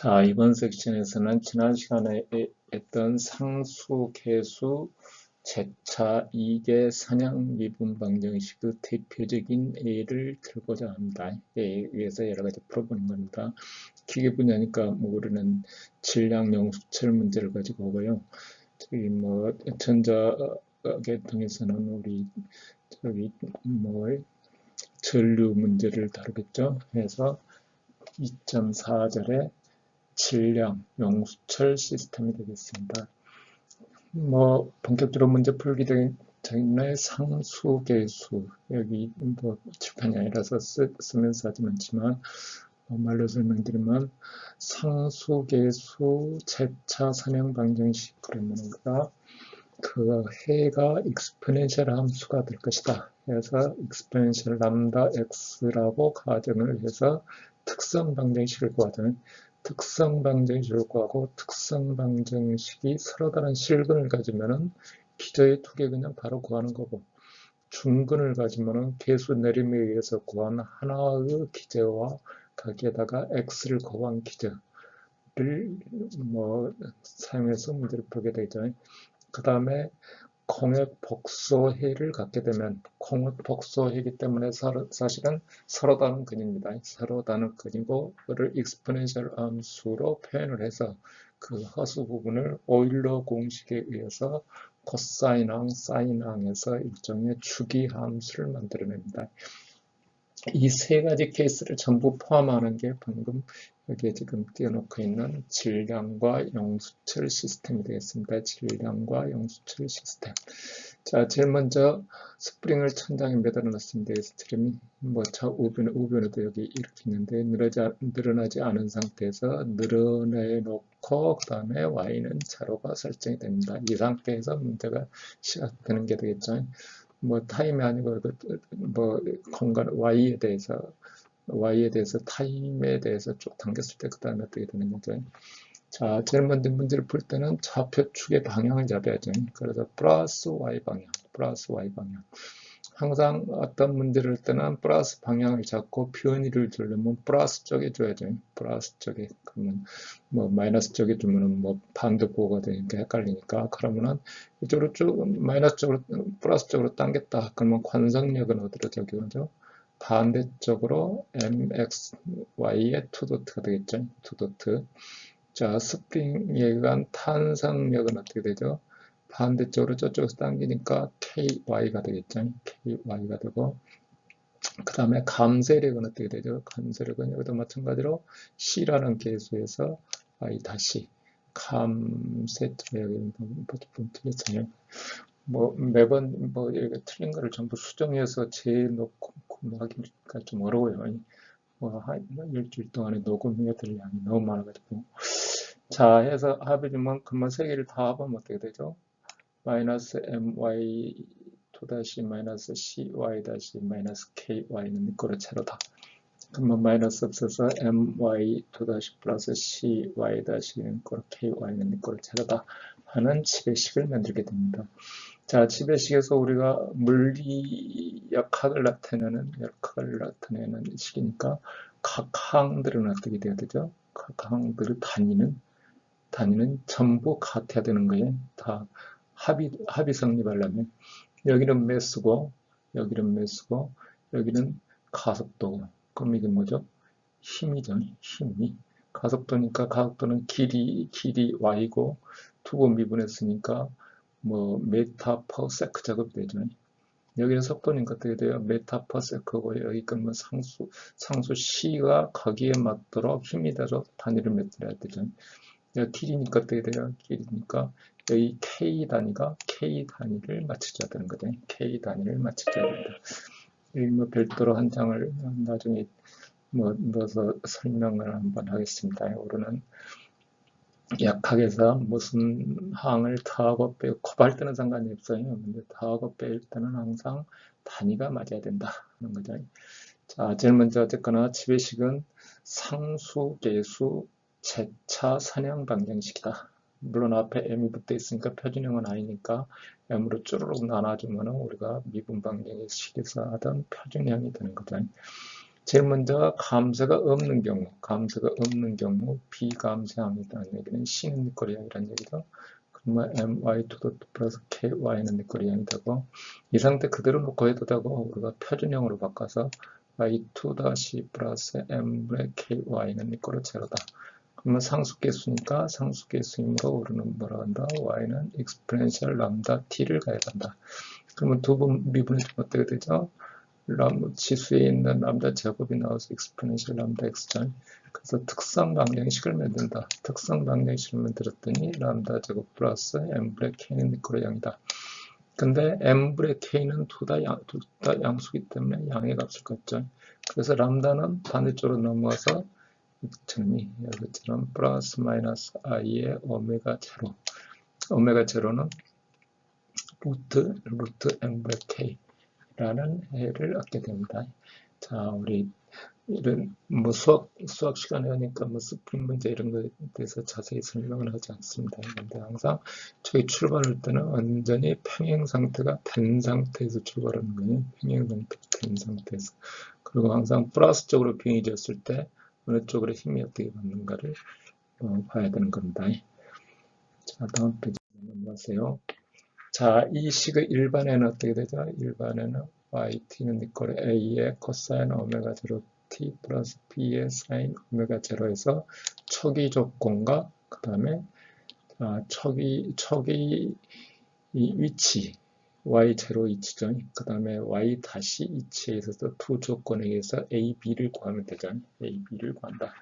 자, 이번 섹션에서는 지난 시간에 했던 상수, 계수, 재차, 이계, 사냥, 미분 방정식의 대표적인 예를 들고자 합니다. 예에 의해서 여러 가지 풀어보는 겁니다. 기계 분야니까 우리는 질량, 영수철 문제를 가지고 오고요. 저기 전자계 통해서는 우리 전류 문제를 다루겠죠. 해서 2.4절에 질량, 용수철 시스템이 되겠습니다. 본격적으로 문제 풀기 전에 상수, 계수, 여기 칠판이 아니라서 쓰면서 하지 않지만, 말로 설명드리면, 상수, 계수, 재차, 선형 방정식, 그러면 우리가 그 해가 익스포넨셜 함수가 될 것이다. 그래서 익스포넨셜 람다 x라고 가정을 해서 특성 방정식을 구하자면 특성 방정식을 구하고 특성 방정식이 서로 다른 실근을 가지면은 기저의 두 개 그냥 바로 구하는 거고 중근을 가지면은 계수 내림에 의해서 구한 하나의 기저와 거기에다가 x를 곱한 기저를 사용해서 문제를 풀게 되죠. 그 다음에 공역 복소해를 갖게 되면 공역 복소해이기 때문에 사실은 서로 다른 근입니다. 서로 다른 근이고 그를 익스포넨셜 함수로 표현을 해서 그 허수 부분을 오일러 공식에 의해서 코사인항, 사인항에서 일종의 추기 함수를 만들어냅니다. 이 세 가지 케이스를 전부 포함하는 게 방금 여기에 지금 띄워놓고 있는 질량과 영수철 시스템이 되겠습니다. 질량과 영수철 시스템. 자, 제일 먼저 스프링을 천장에 매달아 놨습니다. 스트림이 우변에도 여기 이렇게 있는데 늘어나지 않은 상태에서 늘어내놓고 그 다음에 y는 자로가 설정이 됩니다. 이 상태에서 문제가 시작되는 게 되겠죠. 타임이 아니고 공간 y에 대해서 타임에 대해서 쭉 당겼을 때 그 다음에 어떻게 되는 거죠. 자, 제일 먼저 문제를 풀 때는 좌표축의 방향을 잡아야죠. 그래서 플러스 y 방향. 항상 어떤 문제를 할 때는 플러스 방향을 잡고 변이를 주려면 플러스 쪽에 줘야죠. 플러스 쪽에. 그러면 마이너스 쪽에 두면은 반대보가 되니까 헷갈리니까 그러면은 이쪽으로 쭉 마이너스 쪽으로 플러스 쪽으로 당겼다. 그러면 관성력은 어디로 적용하죠? 반대쪽으로 mxy의 투도트가 되겠죠. 투도트. 자, 스프링에 의한 탄성력은 어떻게 되죠? 반대쪽으로 저쪽에서 당기니까 ky가 되겠죠. ky가 되고 그 다음에 감쇄력은 어떻게 되죠? 감쇄력은 여기도 마찬가지로 c라는 계수에서 y 다시 감쇄 여기 좀 틀렸어요. 매번 여기 틀린 거를 전부 수정해서 재놓고 하기가 좀 어려워요. 일주일 동안에 녹음해야 될 양이 너무 많아가지고. 자, 해서 합의주면 그만 세 개를 다 합하면 어떻게 되죠? 마이너스 my 토다시 마이너스 cy 다시 마이너스 ky는 니꼬로 채로다. 그러면 마이너스 없어서 my 토다시 플러스 cy 다시 니꼬로 ky는 니꼬로 채로다 하는 지배식을 만들게 됩니다. 자, 지배식에서 우리가 물리 역학을 나타내는 식이니까 각 항들은 어떻게 돼야 되죠? 각 항들의 단위는 전부 같아야 되는 거예요. 다 합이 성립하려면 여기는 매수고 여기는 가속도. 그럼 이게 뭐죠? 힘이죠. 힘이. 가속도니까 가속도는 길이 y고 두 번 미분했으니까 메타 퍼 세크 작업이 되죠. 여기는 속도니까 어떻게 돼요? 메타 퍼 세크고 여기 그러면 상수 c가 거기에 맞도록 힘이 되도록 단위를 만들어야 되죠. 여기 길이니까 어떻게 돼요? 길이니까 여기 K 단위를 맞춰줘야 되는 거죠. K 단위를 맞춰줘야 된다. 여기 별도로 한 장을 나중에 넣어서 설명을 한번 하겠습니다. 우리는 약학에서 무슨 항을 더하고 빼고 곱할 때는 상관이 없어요. 근데 더하고 뺄 때는 항상 단위가 맞아야 된다 하는 거죠. 자, 제일 먼저 어쨌거나 지배식은 상수, 계수, 재차, 선형 방정식이다. 물론 앞에 m이 붙어 있으니까 표준형은 아니니까 m으로 쭈르륵 나눠주면 우리가 미분 방정식에서 하던 표준형이 되는 거죠. 제일 먼저 감소가 없는 경우 비감소합니다라는 얘기는 C는 니꼬리양이라는 얘기죠. 그러면 my2 플러스 ky는 니꼬리양이 되고 이 상태 그대로 놓고 해도 되고 우리가 표준형으로 바꿔서 y2 다시 플러스 m분의 ky는 니꼬리 제로다. 그러면 상수계수니까 상수계수이므로 우리는 뭐라 한다? y는 exponential 람다 t를 가야 한다. 그러면 두 번 미분해주면 어떻게 되죠? 지수에 있는 람다 제곱이 나와서 exponential 람다 x잖아요. 그래서 특성 방정식을 만든다. 특성 방정식을 만들었더니 람다 제곱 플러스 m분의 k는 니꼬로 0이다. 근데 m분의 k는 둘 다 양수기 때문에 양의 값을 갖죠. 그래서 람다는 반대쪽으로 넘어가서 여기처럼 플러스 마이너스 i의 오메가 제로. 오메가 제로는 루트 m분의 k라는 해를 얻게 됩니다. 자, 우리 이런 뭐 수학 시간에 하니까 뭐 스프링 문제 이런 거에 대해서 자세히 설명을 하지 않습니다. 그런데 항상 저희 출발할 때는 완전히 평행 상태가 된 상태에서 출발하는 거예요. 평행 상태 된 상태에서. 그리고 항상 플러스 쪽으로 병이 졌을 때 어느 쪽으로 힘이 어떻게 받는가를 봐야 되는 겁니다. 자, 다음 페이지 넘어가세요. 자, 이 식의 일반에는 어떻게 되죠? 일반에는 yt는 니꼴 a의 코사인 오메가 제로 t 플러스 b의 사인 오메가 제로에서 초기 조건과 그 다음에 초기 이 위치 y 제로 위치죠. 그 다음에 y 다시 위치에 있어서 두 조건에 의해서 a, b를 구하면 되죠. a, b를 구한다.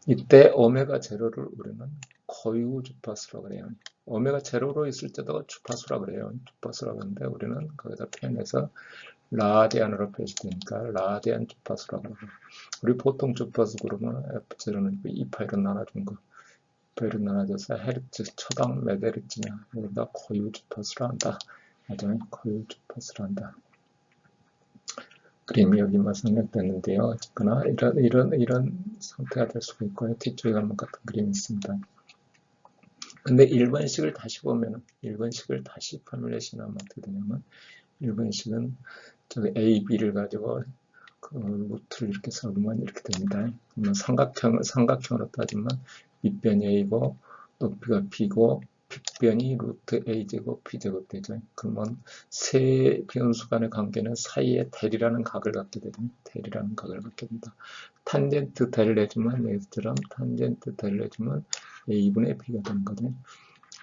이때 오메가 제로를 우리는 고유 주파수라고 그래요. 오메가 제로로 있을 때도 주파수라고 그래요. 주파수라고 하는데 우리는 거기다 표현해서 라디안으로 표시되니까 라디안 주파수라고 그래요. 우리 보통 주파수 그러면 F0는 2파이로 나눠준 거. 2파이로 나눠져서 헤르츠, 초당 몇 헤르츠냐. 여기다 고유 주파수로 한다. 맞아요. 고유 주파수로 한다. 그림이 여기만 생략됐는데요. 어쨌거나 이런 상태가 될 수가 있고요. 뒤쪽에 가면 같은 그림이 있습니다. 근데 일반식을 다시 보면은, 일반식을 다시 파뮬레이션하면 어떻게 되냐면, 일반식은 저기 A, B를 가지고 그 루트를 이렇게 써보면 이렇게 됩니다. 그러면 삼각형으로 따지면 밑변이 A고, 높이가 B고, 빗변이 루트 A제곱, B제곱 되죠. 그러면 세 변수 간의 관계는 사이에 대리라는 각을 갖게 되죠. 대리라는 각을 갖게 된다. 탄젠트 대를 내주면, 여기처럼 탄젠트 대를 내주면 A분의 B가 되는 거죠.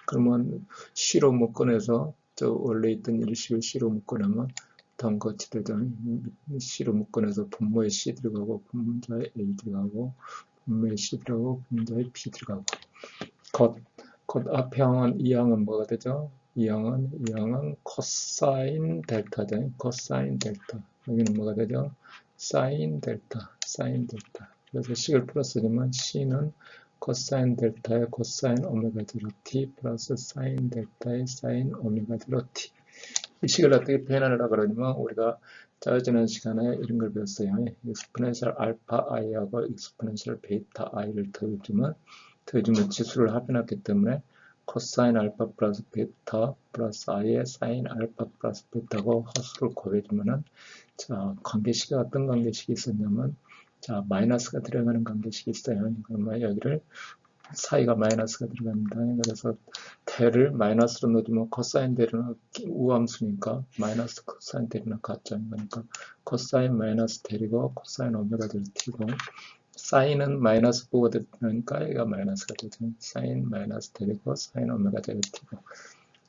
그러면 C로 묶어내서 저 원래 있던 일식을 C로 묶어내면 다음 같이 되죠. C로 묶어내서 분모에 C 들어가고 분모자에 A 들어가고 분모에 C 들어가고 분모자에 B 들어가고 곧 앞에 항은 이 항은 뭐가 되죠? 이 항은 코사인 델타죠. 코사인 델타. 여기는 뭐가 되죠? 사인 델타. 그래서 식을 풀었으면 C는 코사인 델타의 코사인 오메가 제로 t 플러스 사인 델타의 사인 오메가 제로 t. 이 식을 어떻게 표현하려고 그러냐면 우리가 지난 시간에 이런 걸 배웠어요. 익스포넨셜 알파 i하고 익스포넨셜 베이타 i를 더해주면 지수를 합해놨기 때문에 코사인 알파 플러스 베타 플러스 i의 사인 알파 플러스 베타고 허수를 곱해주면은 자, 관계식이 어떤 관계식이 있었냐면 자, 마이너스가 들어가는 관계식이 있어요. 그러면 여기를 사이가 마이너스가 들어갑니다. 그래서 대를 마이너스로 넣어주면 코사인 대는 우함수니까 마이너스 코사인 대는 같죠. 그러니까 코사인 마이너스 대리고 코사인 오메가 될 t고 사인은 마이너스 보가 되니까 얘가 마이너스가 되죠. 사인 마이너스 대리고 사인 오메가 될 t고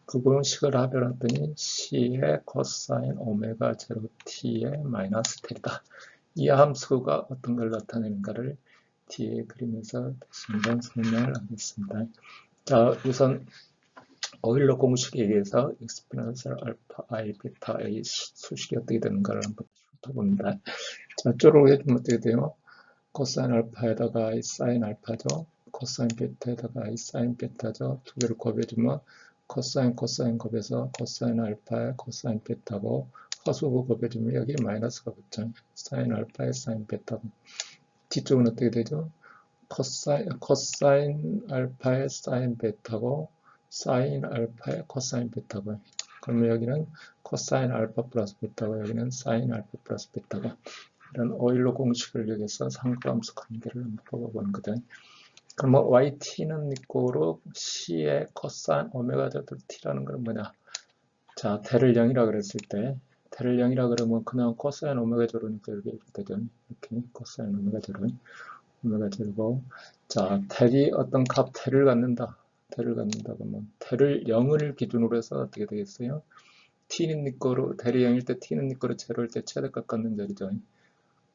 그거는 식을 합해놨더니 C의 코사인 오메가 제로 t의 마이너스 대리다. 이 함수가 어떤 걸 나타내는가를 뒤에 그림에서 다시 한번 설명을 하겠습니다. 자, 우선 오일러 공식에 의해서 exponential 알파 i 베타 a 수식이 어떻게 되는가를 한번 훑어봅니다. 자, 쪼로 해주면 어떻게 돼요? 코사인 알파에다가 i 사인 알파죠. 코사인 베타에다가 i 사인 베타죠. 두 개를 곱해주면 코사인 곱해서 코사인 알파에 코사인 베타고 허수고 곱해주면 여기 마이너스가 붙죠. 사인 알파에 사인 베타고 뒤쪽은 어떻게 되죠? 코사인 알파의 사인 베타고 사인 알파의 코사인 베타고 그러면 여기는 코사인 알파 플러스 베타고 여기는 사인 알파 플러스 베타고 이런 오일로 공식을 이용해서 상부함수 관계를 한번 뽑아보는 거죠. 그럼 뭐 yt는 있고로 c의 코사인 오메가 제곱 t라는 건 뭐냐? 자, 대를 0이라 그랬을 때 대를 0이라 그러면 그냥 코사인 오메가 제로니까 이렇게 되죠. 이렇게 코사인 오메가 제로고 자, 대이 어떤 값 대를 갖는다. 대를 갖는다 그러면 대를 0을 기준으로 해서 어떻게 되겠어요? t는 네 거로 대를 0일 때 t는 네 거로 제로일 때 최대값 갖는 자리죠.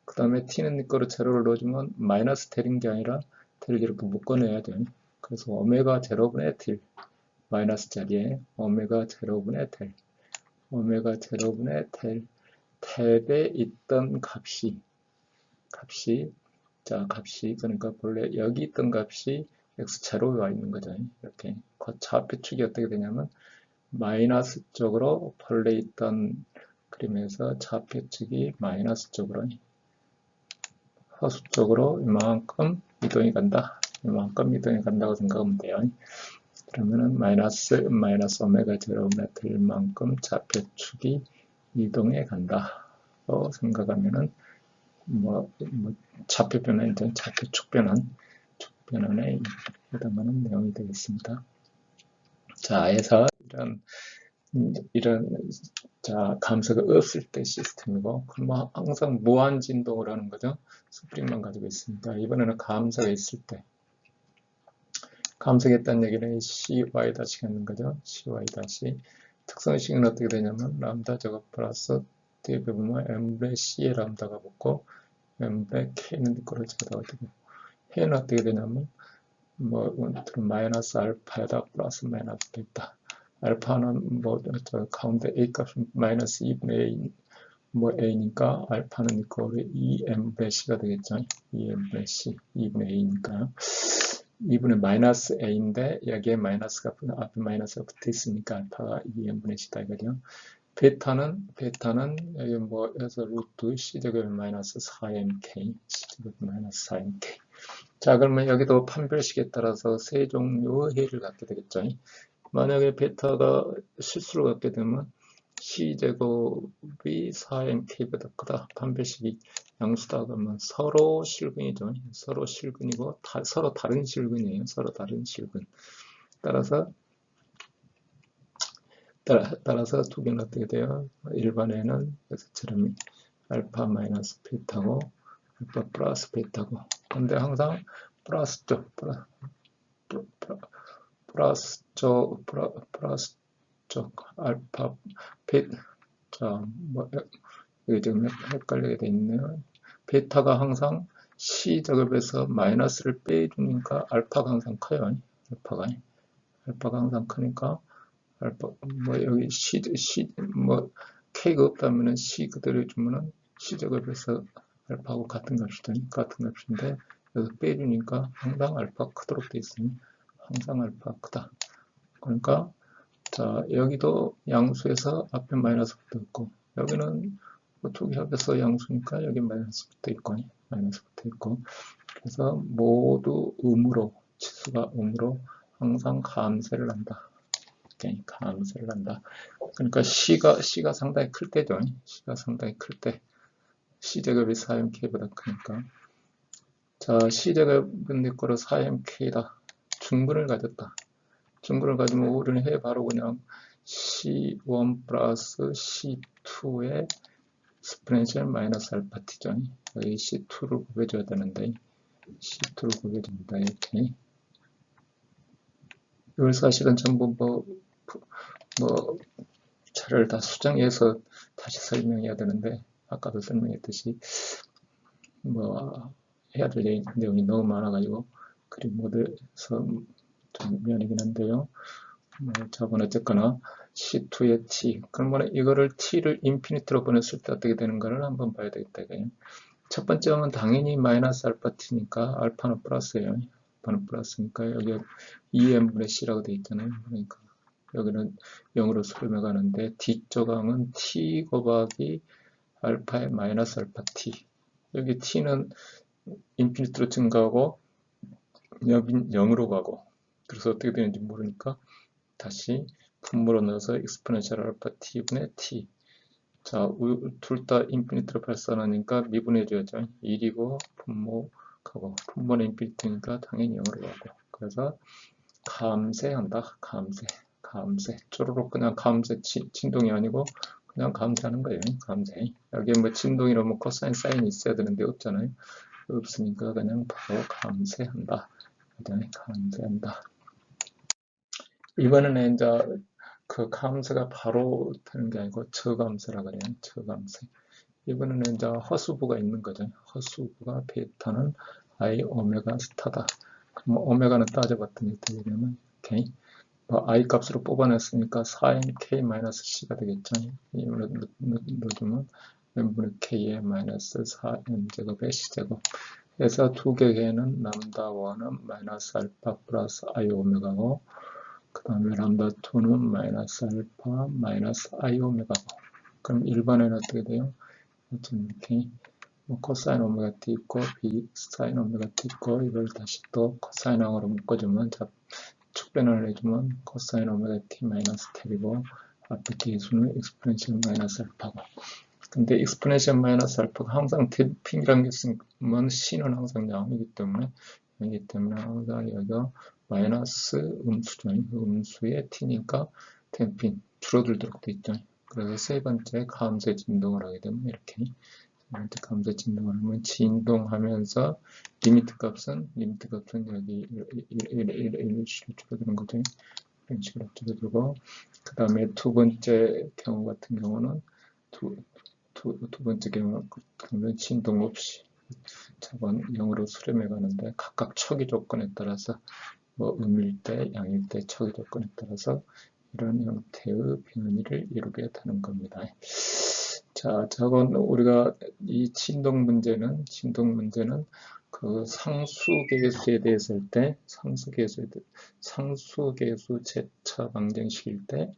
그 다음에 t는 네 거로 제로를 넣어주면 마이너스 대인 게 아니라 대를 이렇게 묶어내야 돼요. 그래서 오메가 제로분의 델 마이너스 자리에 오메가 제로분의 델 오메가 제로분의 델 탭에 있던 값이 자 값이 그러니까 본래 여기 있던 값이 x제로에 와 있는 거죠. 이렇게 좌표축이 어떻게 되냐면 마이너스 쪽으로 본래 있던 그림에서 좌표축이 마이너스 쪽으로 허수 쪽으로 이만큼 이동이 간다. 이만큼 이동이 간다고 생각하면 돼요. 그러면은 마이너스 오메가 제로분의 델만큼 좌표축이 이동해 간다고 생각하면은 뭐 좌표 변환이든 좌표축 변환에 해당하는 내용이 되겠습니다. 자, 해서 이런 자 감소가 없을 때 시스템이고 그럼 항상 무한 진동을 하는 거죠. 스프링만 가지고 있습니다. 이번에는 감소가 있을 때 감소했다는 얘기는 cy 다시 하는 거죠. cy 다시 특성식은 어떻게 되냐면 람다 제곱 플러스 뒤에 보면 m분의 c의 람다가 붙고 m분의 k는 거로 제가 되고 해는 어떻게 되냐면 뭐 마이너스 알파에다 플러스 마이너스 베타 알파는 뭐 저 가운데 a 값은 마이너스 2분의 a 뭐 a니까 알파는 이거를 2m분의 c가 되겠죠. 2m분의 c 2분의 a니까 2분의 마이너스 a인데 여기에 마이너스가 앞에 마이너스가 붙어 있으니까 알파가 2m분의 c다 이거죠. 베타는 여기 뭐 해서 루트 c제곱 마이너스 4mk c제곱 마이너스 4mk 자 그러면 여기도 판별식에 따라서 세 종류의 해를 갖게 되겠죠. 만약에 베타가 실수로 갖게 되면 c제곱이 4mk보다 크다. 판별식이 양수다 그러면 서로 실근이죠. 서로 실근이고 서로 다른 실근이에요. 서로 다른 실근. 따라서 두 개는 어떻게 돼요? 일반에는 여기서처럼 알파 마이너스 베타고 알파 플러스 베타고 근데 항상 플러스 쪽 알파 베타 자뭐 여기 좀 헷갈리게 돼 있네요. 베타가 항상 C제곱에서 마이너스를 빼주니까 알파가 항상 커요. 알파가 항상 크니까 알파 뭐 여기 C 뭐 K가 없다면은 C 그대로 주면은 C제곱에서 알파하고 같은 값인데 여기서 빼주니까 항상 알파 크도록 돼 있으니 항상 알파 크다. 그러니까 자 여기도 양수에서 앞에 마이너스 붙어 있고 여기는 두 개 합해서 양수니까 여기 마이너스 붙어 있고 그래서 모두 치수가 음으로 항상 감쇄를 한다. 감쇄를 한다. 그러니까 C가 상당히 클 때죠. C가 상당히 클 때 C제곱이 4mk보다 크니까 자 C제곱은 내 거로 4mk다. 중근을 가졌다. 중근을 가지면 우리는 바로 그냥 C1 플러스 C2의 스프렌셜 마이너스 알파 t죠. 여기 C2를 구해줘야 되는데 C2를 구해줍니다. 이렇게 이걸 사실은 전부 뭐 차를 다 수정해서 다시 설명해야 되는데 아까도 설명했듯이 뭐 해야 될 내용이 너무 많아가지고 그림 모드에서 좀 미안하긴 한데요. 저건 어쨌거나 C2의 T 그러면 이거를 T를 인피니트로 보냈을 때 어떻게 되는가를 한번 봐야 되겠다. 첫 번째는 당연히 마이너스 알파 T니까 알파는 플러스예요. 알파는 플러스니까 여기 2m분의 C라고 되어 있잖아요. 그러니까 여기는 0으로 설명하는데 D쪽 항은 T 곱하기 알파의 마이너스 알파 T 여기 T는 인피니트로 증가하고 여긴 0으로 가고 그래서 어떻게 되는지 모르니까 다시 분모로 넣어서 exponential 알파 t분의 t 자, 둘 다 인피니트로 발산하니까 미분해져야죠. 1이고 분모하고 분모는 인피니트니까 당연히 0으로 가고. 그래서 감쇄한다. 감쇄. 쪼르륵 그냥 감쇄 진동이 아니고 그냥 감쇄하는 거예요. 감쇄. 여기에 뭐 진동이라 뭐 코사인 사인이 있어야 되는데 없잖아요. 없으니까 그냥 바로 감쇄한다. 감쇄한다. 이번에는 이제 그 감쇄가 바로 되는 게 아니고 저감쇄라 그래요. 저감쇄. 이번에는 이제 허수부가 있는 거죠. 허수부가 베타는 I 오메가 스타다. 그럼 오메가는 따져봤더니 어떻게 되냐면 오케이. I 값으로 뽑아냈으니까 4n k-c가 되겠죠. 이걸 넣어주면 n분의 k의 마이너스 4n 제곱의 c제곱. 해서 두 개는 람다1은 마이너스 알파 플러스 I 오메가고 그 다음에 람다2는 마이너스 알파 마이너스 I 오메가고 그럼 일반에는 어떻게 돼요? 이렇게 코사인 오메가 t 있고 비사인 오메가 t 있고 이걸 다시 또 코사인 항으로 묶어주면 축변을 해주면 코사인 오메가 t 마이너스 탭이고 앞에 계수는 익스포넨셜 마이너스 알파고 근데 익스포넨셜 마이너스 알파가 항상 탭핑이라는 게 있으면 c는 항상 0이기 때문에 항상 여기가 마이너스 음수죠. 음수의 t니까 탭핑 줄어들도록 돼 있죠. 그래서 세 번째 감쇄 진동을 하게 되면 이렇게 감쇄 진동을 하면 진동하면서 리미트 값은 여기 1씩 줄어드는 거죠. 이런 식으로 줄어들고 그 다음에 두 번째 경우 같은 경우는 두 번째 경우는 진동 없이 저건 0으로 수렴해 가는데 각각 척의 조건에 따라서 뭐 음일 때, 양일 때 척의 조건에 따라서 이런 형태의 변이를 이루게 되는 겁니다. 자, 저건 우리가 이 진동 문제는 그 상수계수에 대해서 할 때, 상수계수 재차 방정식일 때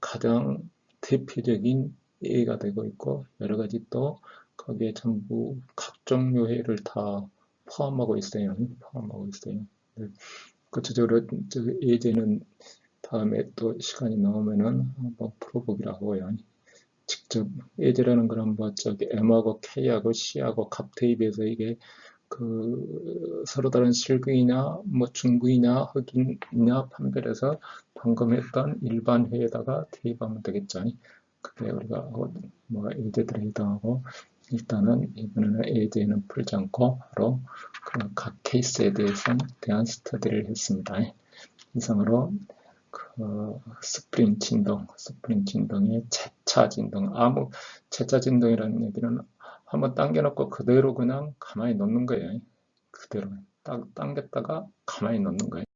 가장 대표적인 예가 되고 있고 여러 가지 또 거기에 전부 각종 요해를 다 포함하고 있어요. 구체적으로 예제는 다음에 또 시간이 나오면은 한번 풀어보기로 하고요. 직접 예제라는 건 뭐 M하고 K하고 C하고 값 대입해서 이게 그 서로 다른 실근이냐 뭐 중근이냐 흑인이냐 판별해서 방금 했던 일반 회에다가 대입하면 되겠죠. 그게 우리가 뭐 예제들에 해당하고 일단은 이번에는 예제는 풀지 않고 바로 각 케이스에 대한 스터디를 했습니다. 이상으로 스프링 진동의 재차 진동, 재차 진동이라는 얘기는 한번 당겨놓고 그대로 그냥 가만히 놓는 거예요. 그대로 당겼다가 가만히 놓는 거예요.